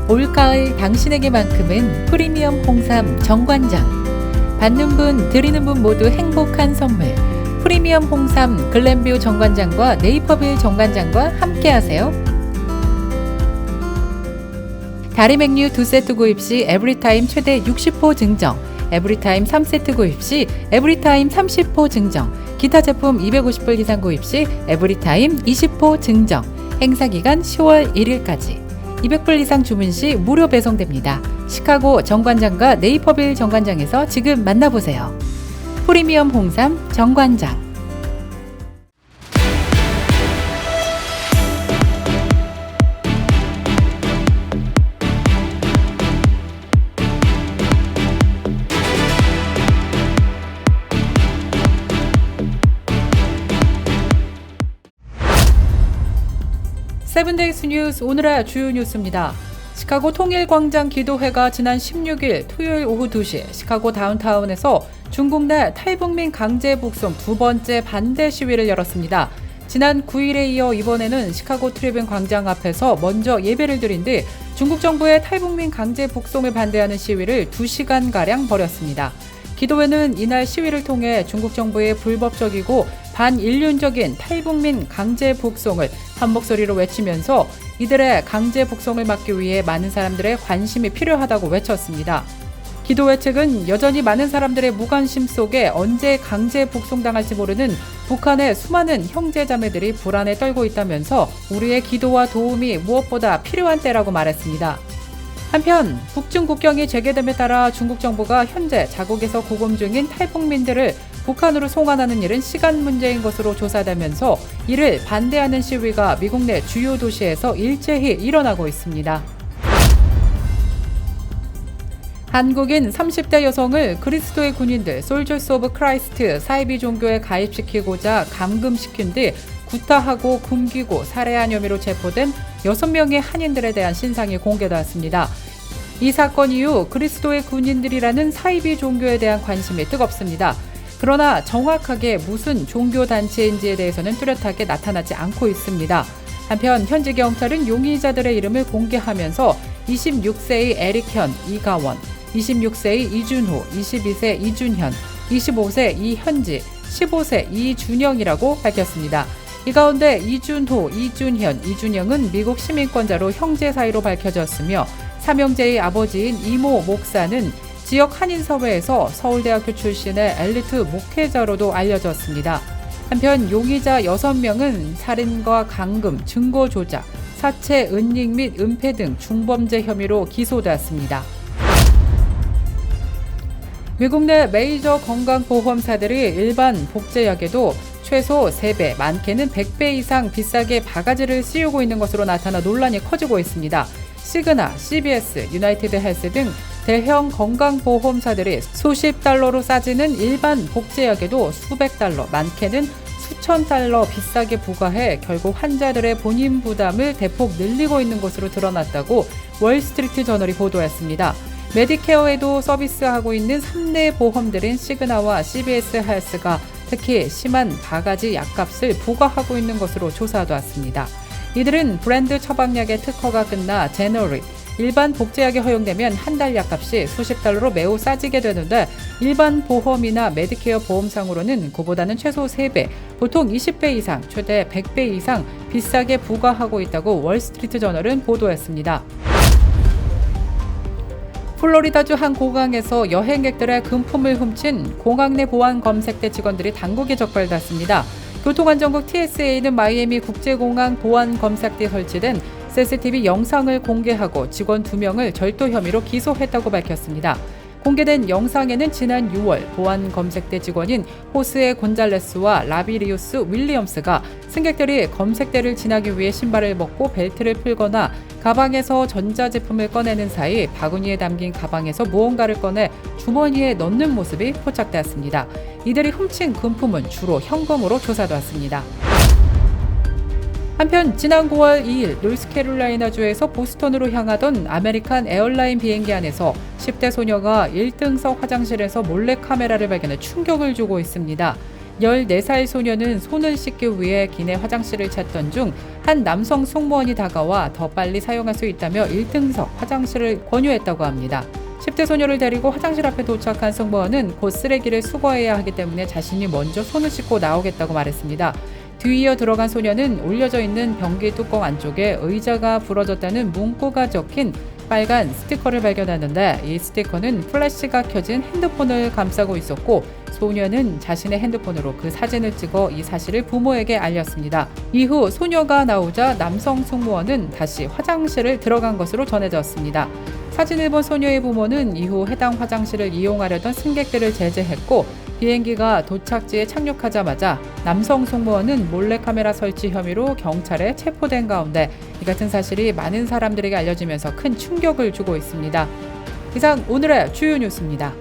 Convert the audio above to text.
올가을 당신에게만큼은 프리미엄 홍삼 정관장. 받는 분, 드리는 분 모두 행복한 선물. 프리미엄 홍삼 글램뷰 정관장과 네이퍼빌 정관장과 함께하세요. 다리 맥류 2세트 구입 시 에브리타임 최대 60호 증정, 에브리타임 3세트 구입 시 에브리타임 30호 증정, 기타 제품 250불 이상 구입 시 에브리타임 20호 증정. 행사 기간 10월 1일까지. 200불 이상 주문 시 무료 배송됩니다. 시카고 정관장과 네이퍼빌 정관장에서 지금 만나보세요. 프리미엄 홍삼 정관장. 세븐데이스 뉴스 오늘의 주요 뉴스입니다. 시카고 통일광장 기도회가 지난 16일 토요일 오후 2시 시카고 다운타운에서 중국 내 탈북민 강제 북송 두 번째 반대 시위를 열었습니다. 지난 9일에 이어 이번에는 시카고 트리뷴 광장 앞에서 먼저 예배를 드린 뒤 중국 정부의 탈북민 강제 북송을 반대하는 시위를 2시간가량 벌였습니다. 기도회는 이날 시위를 통해 중국 정부의 불법적이고 반인륜적인 탈북민 강제 북송을 한 목소리로 외치면서 이들의 강제 북송을 막기 위해 많은 사람들의 관심이 필요하다고 외쳤습니다. 기도회 측은 여전히 많은 사람들의 무관심 속에 언제 강제 북송당할지 모르는 북한의 수많은 형제자매들이 불안에 떨고 있다면서 우리의 기도와 도움이 무엇보다 필요한 때라고 말했습니다. 한편 북중 국경이 재개됨에 따라 중국 정부가 현재 자국에서 구금 중인 탈북민들을 북한으로 송환하는 일은 시간 문제인 것으로 조사되면서 이를 반대하는 시위가 미국 내 주요 도시에서 일제히 일어나고 있습니다. 한국인 30대 여성을 그리스도의 군인들 솔저스 오브 크라이스트 사이비 종교에 가입시키고자 감금시킨 뒤 구타하고 굶기고 살해한 혐의로 체포된 6명의 한인들에 대한 신상이 공개되었습니다. 이 사건 이후 그리스도의 군인들이라는 사이비 종교에 대한 관심이 뜨겁습니다. 그러나 정확하게 무슨 종교단체인지에 대해서는 뚜렷하게 나타나지 않고 있습니다. 한편 현지 경찰은 용의자들의 이름을 공개하면서 26세의 에릭현, 이가원, 26세의 이준호, 22세 이준현, 25세 이현지, 15세 이준영이라고 밝혔습니다. 이 가운데 이준호, 이준현, 이준영은 미국 시민권자로 형제 사이로 밝혀졌으며 삼형제의 아버지인 이모 목사는 지역 한인사회에서 서울대학교 출신의 엘리트 목회자로도 알려졌습니다. 한편 용의자 6명은 살인과 강금, 증거 조작, 사체, 은닉 및 은폐 등 중범죄 혐의로 기소되었습니다. 미국 내 메이저 건강보험사들이 일반 복제약에도 최소 3배, 많게는 100배 이상 비싸게 바가지를 씌우고 있는 것으로 나타나 논란이 커지고 있습니다. 시그나, CBS, 유나이티드 헬스 등 대형 건강보험사들이 수십 달러로 싸지는 일반 복제약에도 수백 달러, 많게는 수천 달러 비싸게 부과해 결국 환자들의 본인 부담을 대폭 늘리고 있는 것으로 드러났다고 월스트리트 저널이 보도했습니다. 메디케어에도 서비스하고 있는 3대 보험들인 시그나와 CBS 헬스가 특히 심한 바가지 약값을 부과하고 있는 것으로 조사되었습니다. 이들은 브랜드 처방약의 특허가 끝나 제너릭, 일반 복제약이 허용되면 한 달 약값이 수십 달러로 매우 싸지게 되는데 일반 보험이나 메디케어 보험상으로는 그보다는 최소 3배, 보통 20배 이상, 최대 100배 이상 비싸게 부과하고 있다고 월스트리트 저널은 보도했습니다. 플로리다주 한 공항에서 여행객들의 금품을 훔친 공항 내 보안 검색대 직원들이 당국에 적발됐습니다. 교통안전국 TSA는 마이애미 국제공항 보안 검색대에 설치된 CCTV 영상을 공개하고 직원 2명을 절도 혐의로 기소했다고 밝혔습니다. 공개된 영상에는 지난 6월 보안 검색대 직원인 호스에 곤잘레스와 라비리우스 윌리엄스가 승객들이 검색대를 지나기 위해 신발을 벗고 벨트를 풀거나 가방에서 전자제품을 꺼내는 사이 바구니에 담긴 가방에서 무언가를 꺼내 주머니에 넣는 모습이 포착되었습니다. 이들이 훔친 금품은 주로 현금으로 조사되었습니다. 한편 지난 9월 2일 노스캐롤라이나주에서 보스턴으로 향하던 아메리칸 에어라인 비행기 안에서 10대 소녀가 1등석 화장실에서 몰래 카메라를 발견해 충격을 주고 있습니다. 14살 소녀는 손을 씻기 위해 기내 화장실을 찾던 중 한 남성 승무원이 다가와 더 빨리 사용할 수 있다며 1등석 화장실을 권유했다고 합니다. 10대 소녀를 데리고 화장실 앞에 도착한 승무원은 곧 쓰레기를 수거해야 하기 때문에 자신이 먼저 손을 씻고 나오겠다고 말했습니다. 뒤이어 들어간 소녀는 올려져 있는 변기 뚜껑 안쪽에 의자가 부러졌다는 문구가 적힌 빨간 스티커를 발견하는데, 이 스티커는 플래시가 켜진 핸드폰을 감싸고 있었고 소녀는 자신의 핸드폰으로 그 사진을 찍어 이 사실을 부모에게 알렸습니다. 이후 소녀가 나오자 남성 승무원은 다시 화장실을 들어간 것으로 전해졌습니다. 사진을 본 소녀의 부모는 이후 해당 화장실을 이용하려던 승객들을 제재했고, 비행기가 도착지에 착륙하자마자 남성 승무원은 몰래카메라 설치 혐의로 경찰에 체포된 가운데 이 같은 사실이 많은 사람들에게 알려지면서 큰 충격을 주고 있습니다. 이상 오늘의 주요 뉴스입니다.